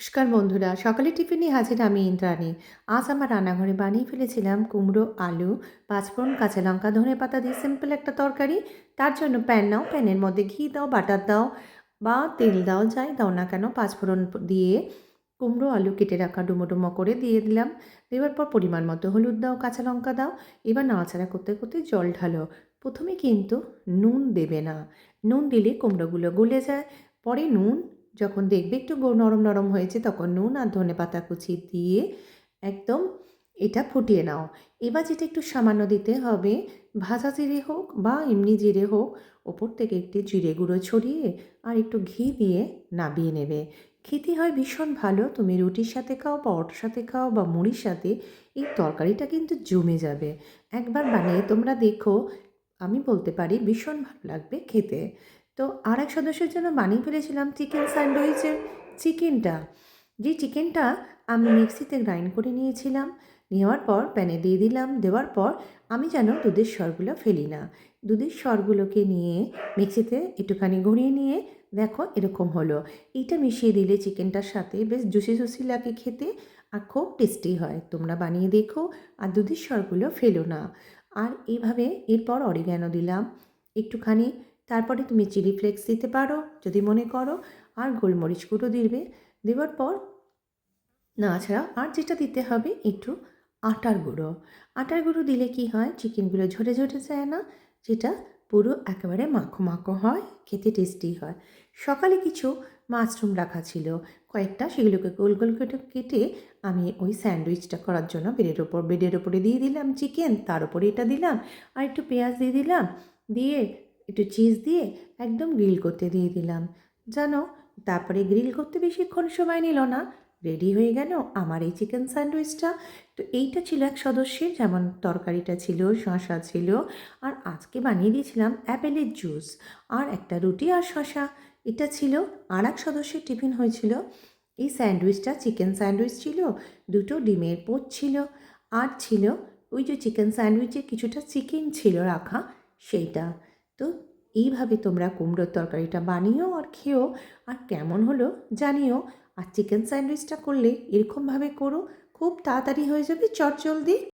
নমস্কার বন্ধুরা, সকালের টিফিনে হাজির আমি ইন্দ্রাণী। আজ আমার রান্নাঘরে বানিয়ে ফেলেছিলাম কুমড়ো, আলু, পাঁচফোড়ন, কাঁচা লঙ্কা, ধনেপাতা দিয়ে সিম্পল একটা তরকারি। তার জন্য প্যান নাও, প্যানের মধ্যে ঘি দাও, বাটার দাও বা তেল দাও, যাই দাও না কেন, পাঁচফোড়ন দিয়ে কুমড়ো, আলু কেটে রাখা ডুমো ডুমো করে দিয়ে দিলাম। দেওয়ার পর পরিমাণ মতো হলুদ দাও, কাঁচা লঙ্কা দাও। এবার নাড়াচাড়া করতে করতে জল ঢালো। প্রথমে কিন্তু নুন দেবে না, নুন দিলে কুমড়োগুলো গলে যায়। পরে নুন যখন দেখবে একটু নরম নরম হয়েছে তখন নুন আর ধনেপাতা কুচি দিয়ে একদম এটা ফুটিয়ে নাও। এবার যেটা একটু সামান্য দিতে হবে, ভাজা জিরে হোক বা এমনি জিরে হোক, ওপর থেকে একটু জিরে গুঁড়ো ছড়িয়ে আর একটু ঘি দিয়ে নাবিয়ে নেবে। খেতে হয় ভীষণ ভালো, তুমি রুটির সাথে খাও, পরোটার সাথে খাও বা মুড়ির সাথে, এই তরকারিটা কিন্তু জমে যাবে। একবার বানিয়ে তোমরা দেখো, আমি বলতে পারি ভীষণ ভালো লাগবে খেতে। তো আরেক সদস্যের জন্য বানিয়ে ফেলেছিলাম চিকেন স্যান্ডউইচের চিকেনটা। যে চিকেনটা আমি মিক্সিতে গ্রাইন্ড করে নিয়েছিলাম। নেওয়ার পর প্যানে দিয়ে দিলাম। দেওয়ার পর আমি যেন দুধের সরগুলো ফেলি না। দুধের সরগুলোকে নিয়ে মিক্সিতে একটুখানি ঘুরিয়ে নিয়ে দেখো এরকম হলো। এইটা মিশিয়ে দিলে চিকেনটার সাথে বেশ জুসি জুসি লাগে খেতে আর খুব টেস্টি হয়। তোমরা বানিয়ে দেখো আর দুধের সরগুলো ফেলো না। আর এইভাবে এরপর অরিগ্যানো দিলাম একটুখানি। তারপরে তুমি চিলি ফ্লেক্স দিতে পারো যদি মনে করো, আর গোলমরিচ গুঁড়ো দিবে। দেওয়ার পর নাড়াচাড়া, আর যেটা দিতে হবে একটু আটার গুঁড়ো। আটার গুঁড়ো দিলে কি হয়, চিকেনগুলো ঝরে ঝরে যায় না, যেটা পুরো একেবারে মাখো মাখো হয়, খেতে টেস্টি হয়। সকালে কিছু মাশরুম রাখা ছিল কয়েকটা, সেগুলোকে গোল গোল কেটে কেটে আমি ওই স্যান্ডউইচটা করার জন্য বেডের ওপরে দিয়ে দিলাম চিকেন, তার উপরে এটা দিলাম আর একটু পেঁয়াজ দিয়ে দিলাম, দিয়ে একটু চিজ দিয়ে একদম গ্রিল করতে দিয়ে দিলাম। জানো, তারপরে গ্রিল করতে বেশিক্ষণ সময় নিল না, রেডি হয়ে গেল আমার এই চিকেন স্যান্ডউইচটা। তো এইটা ছিল এক সদস্যের, যেমন তরকারিটা ছিল, শসা ছিল, আর আজকে বানিয়ে দিয়েছিলাম অ্যাপেলের জুস, আর একটা রুটি আর শসা। এটা ছিল আর এক সদস্যের টিফিন হয়েছিল। এই স্যান্ডউইচটা চিকেন স্যান্ডউইচ ছিল, দুটো ডিমের পোচ ছিল, আর ছিল ওই যে চিকেন স্যান্ডউইচে কিছুটা চিকেন ছিল রাখা, সেইটা। তো এইভাবে তোমরা কুমড়োর তরকারিটা বানিও আর খেও, আর কেমন হলো জানিও। আর চিকেন স্যান্ডউইচটা করলে এরকমভাবে করো, খুব তাড়াতাড়ি হয়ে যাবে, চটজলদি।